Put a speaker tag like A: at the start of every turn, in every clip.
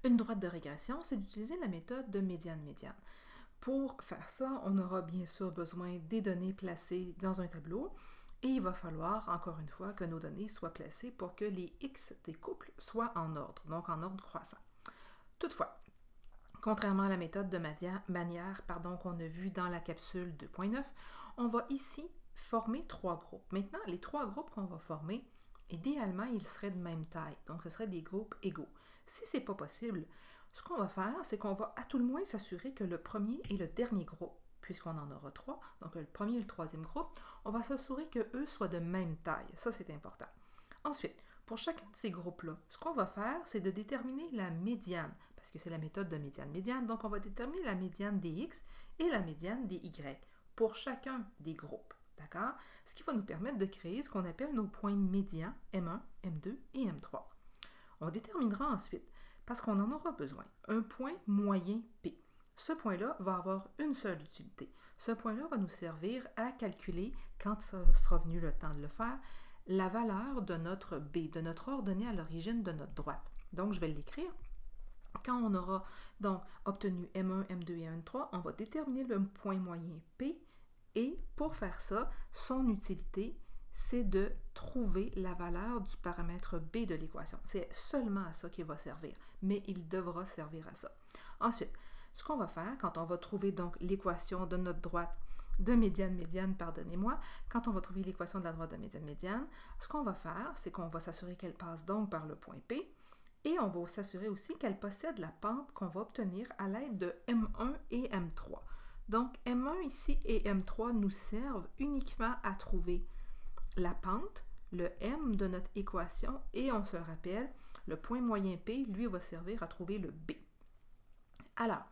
A: Une droite de régression, c'est d'utiliser la méthode de médiane-médiane. Pour faire ça, on aura bien sûr besoin des données placées dans un tableau et il va falloir, encore une fois, que nos données soient placées pour que les X des couples soient en ordre, donc en ordre croissant. Toutefois, contrairement à la méthode de manière qu'on a vue dans la capsule 2.9, on va ici former trois groupes. Maintenant, les trois groupes qu'on va former, idéalement, ils seraient de même taille, donc ce seraient des groupes égaux. Si ce n'est pas possible, ce qu'on va faire, c'est qu'on va à tout le moins s'assurer que le premier et le dernier groupe, puisqu'on en aura trois, donc le premier et le troisième groupe, on va s'assurer qu'eux soient de même taille. Ça, c'est important. Ensuite, pour chacun de ces groupes-là, ce qu'on va faire, c'est de déterminer la médiane, parce que c'est la méthode de médiane-médiane, donc on va déterminer la médiane des X et la médiane des Y pour chacun des groupes. D'accord? Ce qui va nous permettre de créer ce qu'on appelle nos points médians M1, M2 et M3. On déterminera ensuite, parce qu'on en aura besoin, un point moyen P. Ce point-là va avoir une seule utilité. Ce point-là va nous servir à calculer, quand ce sera venu le temps de le faire, la valeur de notre B, de notre ordonnée à l'origine de notre droite. Donc, je vais l'écrire. Quand on aura donc obtenu M1, M2 et M3, on va déterminer le point moyen P et pour faire ça, son utilité, c'est de trouver la valeur du paramètre B de l'équation. C'est seulement à ça qu'il va servir, mais il devra servir à ça. Ensuite, ce qu'on va faire, quand on va trouver donc l'équation de notre droite de médiane-médiane, pardonnez-moi, quand on va trouver l'équation de la droite de médiane-médiane, ce qu'on va faire, c'est qu'on va s'assurer qu'elle passe donc par le point P, et on va s'assurer aussi qu'elle possède la pente qu'on va obtenir à l'aide de M1 et M3. Donc, M1 ici et M3 nous servent uniquement à trouver la pente, le M de notre équation, et on se le rappelle, le point moyen P, lui, va servir à trouver le B. Alors,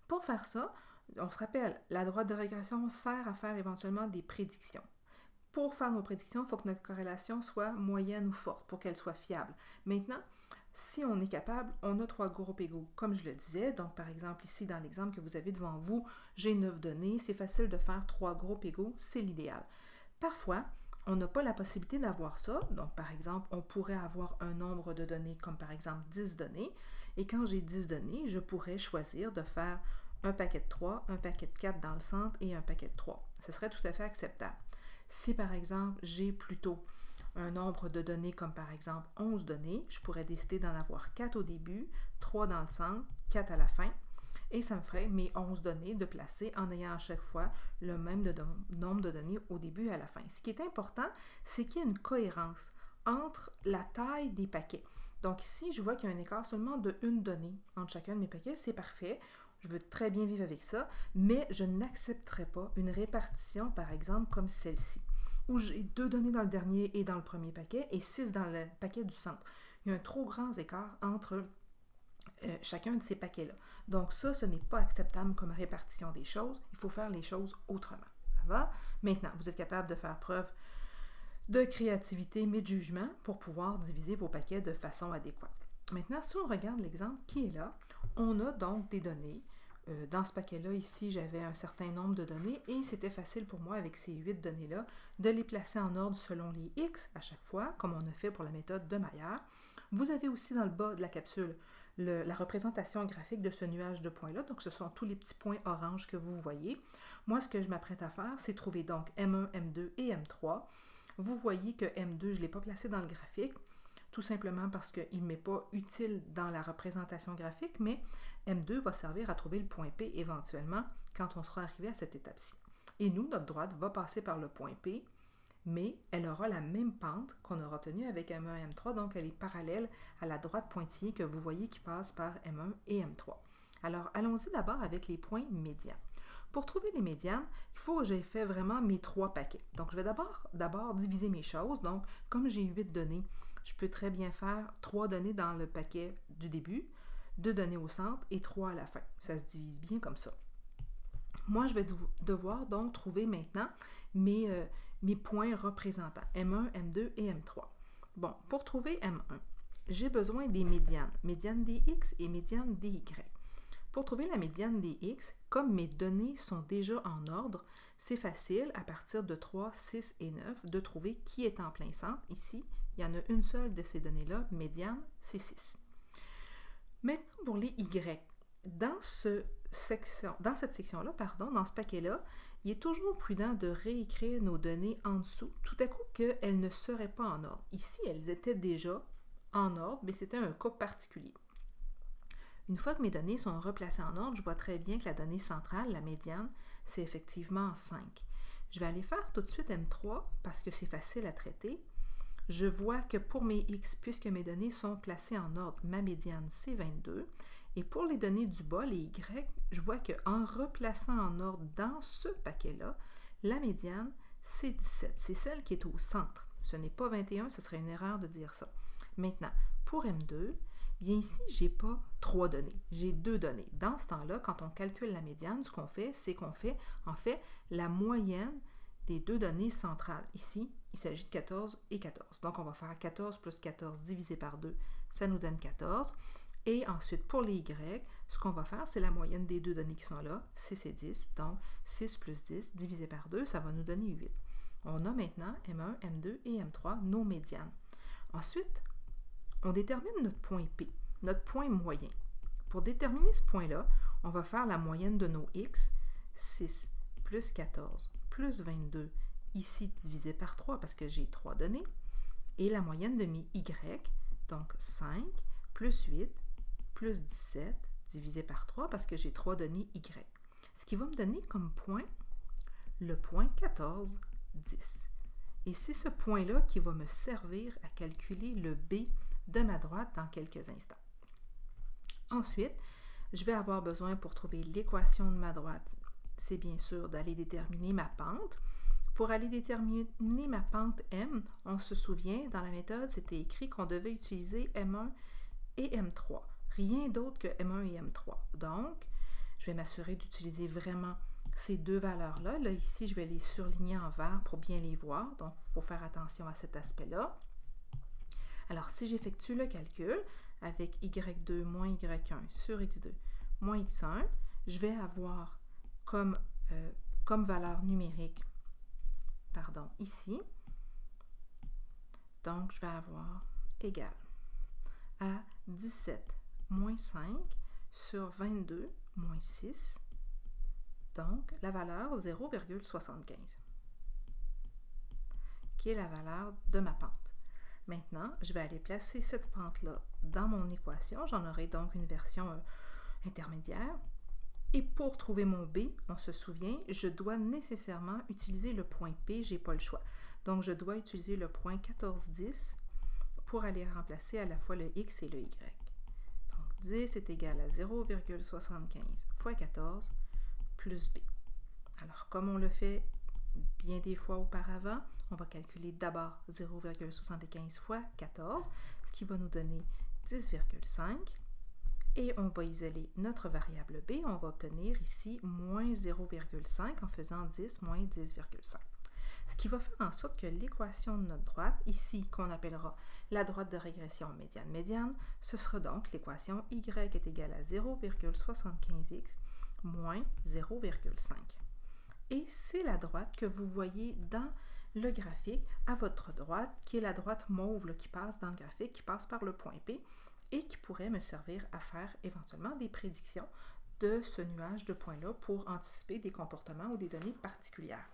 A: pour faire ça, on se rappelle, la droite de régression sert à faire éventuellement des prédictions. Pour faire nos prédictions, il faut que notre corrélation soit moyenne ou forte pour qu'elle soit fiable. Maintenant, si on est capable, on a trois groupes égaux, comme je le disais. Donc, par exemple, ici, dans l'exemple que vous avez devant vous, j'ai 9 données. C'est facile de faire trois groupes égaux, c'est l'idéal. Parfois, on n'a pas la possibilité d'avoir ça. Donc, par exemple, on pourrait avoir un nombre de données comme par exemple 10 données. Et quand j'ai 10 données, je pourrais choisir de faire un paquet de 3, un paquet de 4 dans le centre et un paquet de 3. Ce serait tout à fait acceptable. Si par exemple, j'ai plutôt un nombre de données comme par exemple 11 données, je pourrais décider d'en avoir 4 au début, 3 dans le centre, 4 à la fin. Et ça me ferait mes 11 données de placer en ayant à chaque fois le même nombre de données au début et à la fin. Ce qui est important, c'est qu'il y ait une cohérence entre la taille des paquets. Donc ici, je vois qu'il y a un écart seulement de une donnée entre chacun de mes paquets. C'est parfait. Je veux très bien vivre avec ça, mais je n'accepterai pas une répartition, par exemple, comme celle-ci, où j'ai 2 données dans le dernier et dans le premier paquet et 6 dans le paquet du centre. Il y a un trop grand écart entre chacun de ces paquets-là. Donc ça, ce n'est pas acceptable comme répartition des choses. Il faut faire les choses autrement. Ça va? Maintenant, vous êtes capable de faire preuve de créativité, mais de jugement pour pouvoir diviser vos paquets de façon adéquate. Maintenant, si on regarde l'exemple qui est là, on a donc des données. Dans ce paquet-là, ici, j'avais un certain nombre de données et c'était facile pour moi, avec ces 8 données-là, de les placer en ordre selon les X à chaque fois, comme on a fait pour la méthode de Maillard. Vous avez aussi dans le bas de la capsule la représentation graphique de ce nuage de points-là. Donc, ce sont tous les petits points orange que vous voyez. Moi, ce que je m'apprête à faire, c'est trouver donc M1, M2 et M3. Vous voyez que M2, je ne l'ai pas placé dans le graphique, tout simplement parce qu'il ne m'est pas utile dans la représentation graphique, mais M2 va servir à trouver le point P éventuellement quand on sera arrivé à cette étape-ci. Et nous, notre droite va passer par le point P, mais elle aura la même pente qu'on aura obtenue avec M1 et M3, donc elle est parallèle à la droite pointillée que vous voyez qui passe par M1 et M3. Alors, allons-y d'abord avec les points médians. Pour trouver les médianes, il faut que j'ai fait vraiment mes 3 paquets. Donc, je vais d'abord diviser mes choses. Donc, comme j'ai 8 données, je peux très bien faire 3 données dans le paquet du début, 2 données au centre et 3 à la fin. Ça se divise bien comme ça. Moi, je vais devoir donc trouver maintenant mes points représentants, M1, M2 et M3. Bon, pour trouver M1, j'ai besoin des médianes, médiane des X et médiane des Y. Pour trouver la médiane des X, comme mes données sont déjà en ordre, c'est facile, à partir de 3, 6 et 9, de trouver qui est en plein centre. Ici, il y en a une seule de ces données-là, médiane, c'est 6. Maintenant, pour les Y, dans cette section-là, dans ce paquet-là, il est toujours prudent de réécrire nos données en dessous, tout à coup qu'elles ne seraient pas en ordre. Ici, elles étaient déjà en ordre, mais c'était un cas particulier. Une fois que mes données sont replacées en ordre, je vois très bien que la donnée centrale, la médiane, c'est effectivement 5. Je vais aller faire tout de suite M3 parce que c'est facile à traiter. Je vois que pour mes X, puisque mes données sont placées en ordre, ma médiane, c'est 22. Et pour les données du bas, les Y, je vois qu'en replaçant en ordre dans ce paquet-là, la médiane, c'est 17. C'est celle qui est au centre. Ce n'est pas 21, ce serait une erreur de dire ça. Maintenant, pour M2, bien ici, je n'ai pas 3 données, j'ai 2 données. Dans ce temps-là, quand on calcule la médiane, ce qu'on fait, c'est qu'on fait en fait la moyenne des 2 données centrales. Ici, il s'agit de 14 et 14. Donc, on va faire 14 plus 14 divisé par 2, ça nous donne 14. Et ensuite, pour les Y, ce qu'on va faire, c'est la moyenne des 2 données qui sont là, 6 et 10. Donc, 6 plus 10 divisé par 2, ça va nous donner 8. On a maintenant M1, M2 et M3, nos médianes. Ensuite, on détermine notre point P, notre point moyen. Pour déterminer ce point-là, on va faire la moyenne de nos X, 6 plus 14 plus 22, ici divisé par 3 parce que j'ai 3 données, et la moyenne de mes Y, donc 5 plus 8 plus 17 divisé par 3 parce que j'ai 3 données Y. Ce qui va me donner comme point le point 14, 10. Et c'est ce point-là qui va me servir à calculer le B de ma droite dans quelques instants. Ensuite, je vais avoir besoin pour trouver l'équation de ma droite, c'est bien sûr d'aller déterminer ma pente. Pour aller déterminer ma pente M, on se souvient, dans la méthode, c'était écrit qu'on devait utiliser M1 et M3. Rien d'autre que M1 et M3. Donc, je vais m'assurer d'utiliser vraiment ces 2 valeurs-là. Là, ici, je vais les surligner en vert pour bien les voir. Donc, il faut faire attention à cet aspect-là. Alors, si j'effectue le calcul avec Y2 moins Y1 sur X2 moins X1, je vais avoir comme valeur numérique, ici, donc je vais avoir égal à 17 moins 5 sur 22 moins 6, donc la valeur 0,75, qui est la valeur de ma pente. Maintenant, je vais aller placer cette pente-là dans mon équation. J'en aurai donc une version intermédiaire. Et pour trouver mon B, on se souvient, je dois nécessairement utiliser le point P, je n'ai pas le choix. Donc, je dois utiliser le point 14, 10 pour aller remplacer à la fois le X et le Y. Donc, 10 est égal à 0,75 fois 14 plus B. Alors, comme on le fait bien des fois auparavant, on va calculer d'abord 0,75 fois 14, ce qui va nous donner 10,5. Et on va isoler notre variable B. On va obtenir ici moins 0,5 en faisant 10 moins 10,5. Ce qui va faire en sorte que l'équation de notre droite, ici qu'on appellera la droite de régression médiane-médiane, ce sera donc l'équation Y est égale à 0,75x moins 0,5. Et c'est la droite que vous voyez dans le graphique à votre droite, qui est la droite mauve là, qui passe dans le graphique, qui passe par le point P, et qui pourrait me servir à faire éventuellement des prédictions de ce nuage de points-là pour anticiper des comportements ou des données particulières.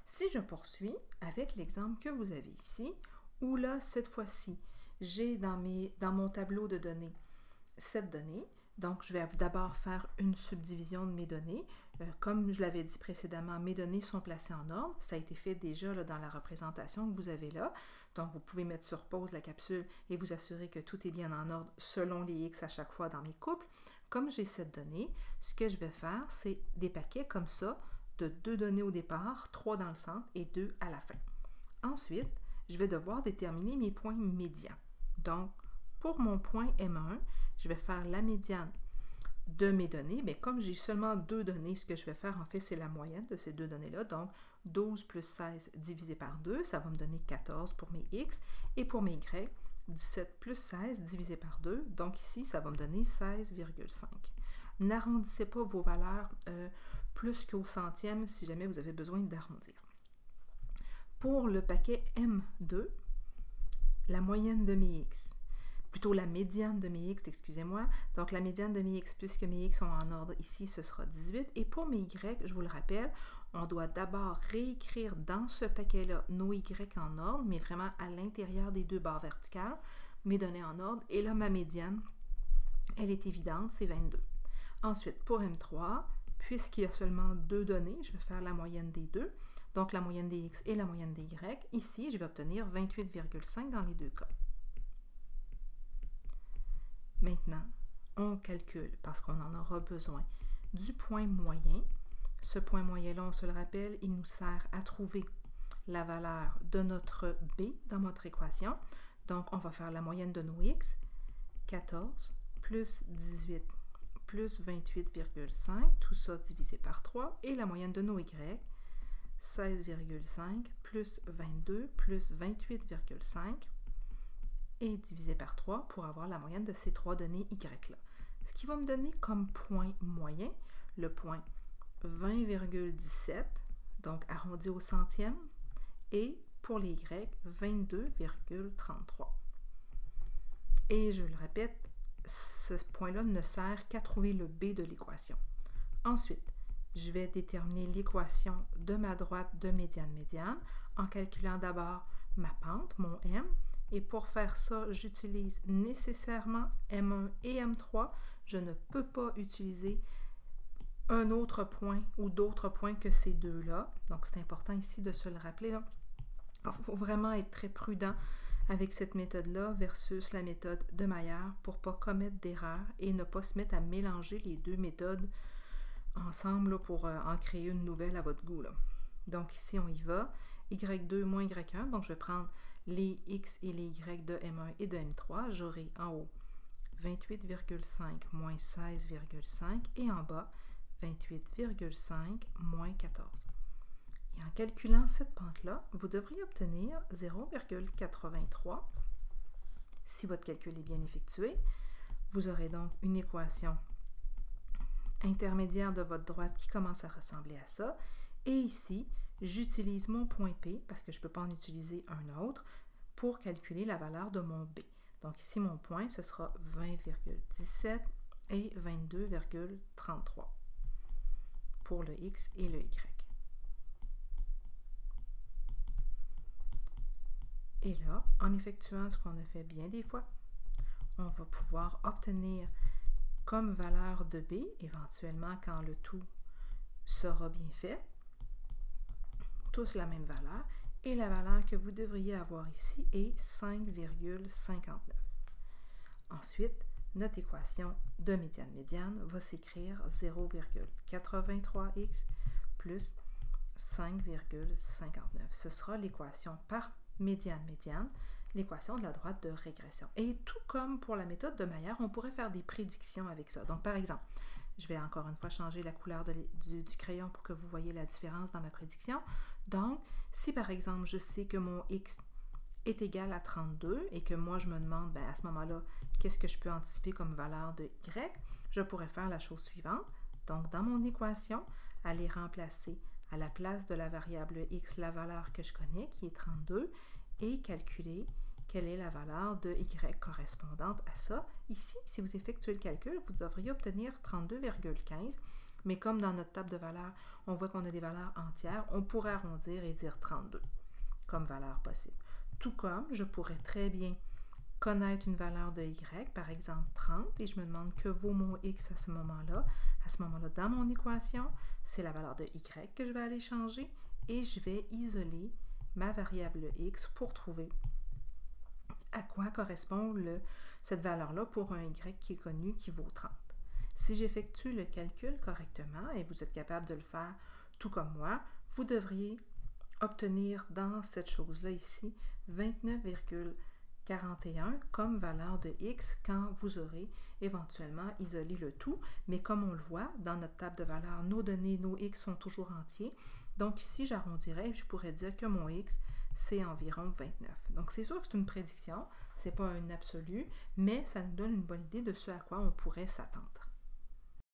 A: Si je poursuis avec l'exemple que vous avez ici, où là, cette fois-ci, j'ai dans mon tableau de données cette donnée, donc je vais d'abord faire une subdivision de mes données. Comme je l'avais dit précédemment, mes données sont placées en ordre. Ça a été fait déjà là, dans la représentation que vous avez là. Donc, vous pouvez mettre sur pause la capsule et vous assurer que tout est bien en ordre selon les X à chaque fois dans mes couples. Comme j'ai cette donnée, ce que je vais faire, c'est des paquets comme ça, de 2 données au départ, 3 dans le centre et 2 à la fin. Ensuite, je vais devoir déterminer mes points médians. Donc, pour mon point M1, je vais faire la médiane de mes données, mais comme j'ai seulement 2 données, ce que je vais faire en fait, c'est la moyenne de ces 2 données-là. Donc, 12 plus 16 divisé par 2, ça va me donner 14 pour mes X. Et pour mes Y, 17 plus 16 divisé par 2, donc ici, ça va me donner 16,5. N'arrondissez pas vos valeurs plus qu'au centième si jamais vous avez besoin d'arrondir. Pour le paquet M2, la moyenne de mes X. plutôt la médiane de mes x, excusez-moi. Donc, la médiane de mes x, puisque mes x sont en ordre ici, ce sera 18. Et pour mes y, je vous le rappelle, on doit d'abord réécrire dans ce paquet-là nos y en ordre, mais vraiment à l'intérieur des deux barres verticales, mes données en ordre. Et là, ma médiane, elle est évidente, c'est 22. Ensuite, pour M3, puisqu'il y a seulement deux données, je vais faire la moyenne des deux. Donc, la moyenne des x et la moyenne des y. Ici, je vais obtenir 28,5 dans les deux cas. Maintenant, on calcule, parce qu'on en aura besoin, du point moyen. Ce point moyen-là, on se le rappelle, il nous sert à trouver la valeur de notre b dans notre équation. Donc, on va faire la moyenne de nos x, 14 plus 18 plus 28,5, tout ça divisé par 3, et la moyenne de nos y, 16,5 plus 22 plus 28,5, et divisé par 3 pour avoir la moyenne de ces trois données y-là. Ce qui va me donner comme point moyen le point 20,17, donc arrondi au centième, et pour les y, 22,33. Et je le répète, ce point-là ne sert qu'à trouver le b de l'équation. Ensuite, je vais déterminer l'équation de ma droite de médiane-médiane en calculant d'abord ma pente, mon m. Et pour faire ça, j'utilise nécessairement M1 et M3. Je ne peux pas utiliser un autre point ou d'autres points que ces deux-là. Donc, c'est important ici de se le rappeler. Il faut vraiment être très prudent avec cette méthode-là versus la méthode de Maillard pour ne pas commettre d'erreur et ne pas se mettre à mélanger les deux méthodes ensemble là, pour en créer une nouvelle à votre goût. Là. Donc, ici, on y va. Y2 moins Y1. Donc, je vais prendre les x et les y de M1 et de M3, j'aurai en haut 28,5 moins 16,5 et en bas 28,5 moins 14. Et en calculant cette pente-là, vous devriez obtenir 0,83. Si votre calcul est bien effectué, vous aurez donc une équation intermédiaire de votre droite qui commence à ressembler à ça. Et ici, j'utilise mon point P, parce que je ne peux pas en utiliser un autre, pour calculer la valeur de mon B. Donc ici, mon point, ce sera 20,17 et 22,33 pour le X et le Y. Et là, en effectuant ce qu'on a fait bien des fois, on va pouvoir obtenir comme valeur de B, éventuellement quand le tout sera bien fait, tous la même valeur, et la valeur que vous devriez avoir ici est 5,59. Ensuite, notre équation de médiane-médiane va s'écrire 0,83x plus 5,59. Ce sera l'équation par médiane-médiane, l'équation de la droite de régression. Et tout comme pour la méthode de Maillard, on pourrait faire des prédictions avec ça. Donc, par exemple, je vais encore une fois changer la couleur du crayon pour que vous voyez la différence dans ma prédiction. Donc, si par exemple, je sais que mon x est égal à 32 et que moi, je me demande, à ce moment-là, qu'est-ce que je peux anticiper comme valeur de y, je pourrais faire la chose suivante. Donc, dans mon équation, aller remplacer à la place de la variable x la valeur que je connais, qui est 32, et calculer quelle est la valeur de y correspondante à ça. Ici, si vous effectuez le calcul, vous devriez obtenir 32,15, mais comme dans notre table de valeurs, on voit qu'on a des valeurs entières, on pourrait arrondir et dire 32 comme valeur possible. Tout comme je pourrais très bien connaître une valeur de y, par exemple 30, et je me demande que vaut mon x à ce moment-là. À ce moment-là, dans mon équation, c'est la valeur de y que je vais aller changer, et je vais isoler ma variable x pour trouver à quoi correspond cette valeur-là pour un y qui est connu, qui vaut 30. Si j'effectue le calcul correctement, et vous êtes capable de le faire tout comme moi, vous devriez obtenir dans cette chose-là ici 29,41 comme valeur de x quand vous aurez éventuellement isolé le tout. Mais comme on le voit, dans notre table de valeurs, nos données, nos x sont toujours entiers. Donc ici, j'arrondirais et je pourrais dire que mon x, c'est environ 29. Donc c'est sûr que c'est une prédiction, ce n'est pas un absolu, mais ça nous donne une bonne idée de ce à quoi on pourrait s'attendre.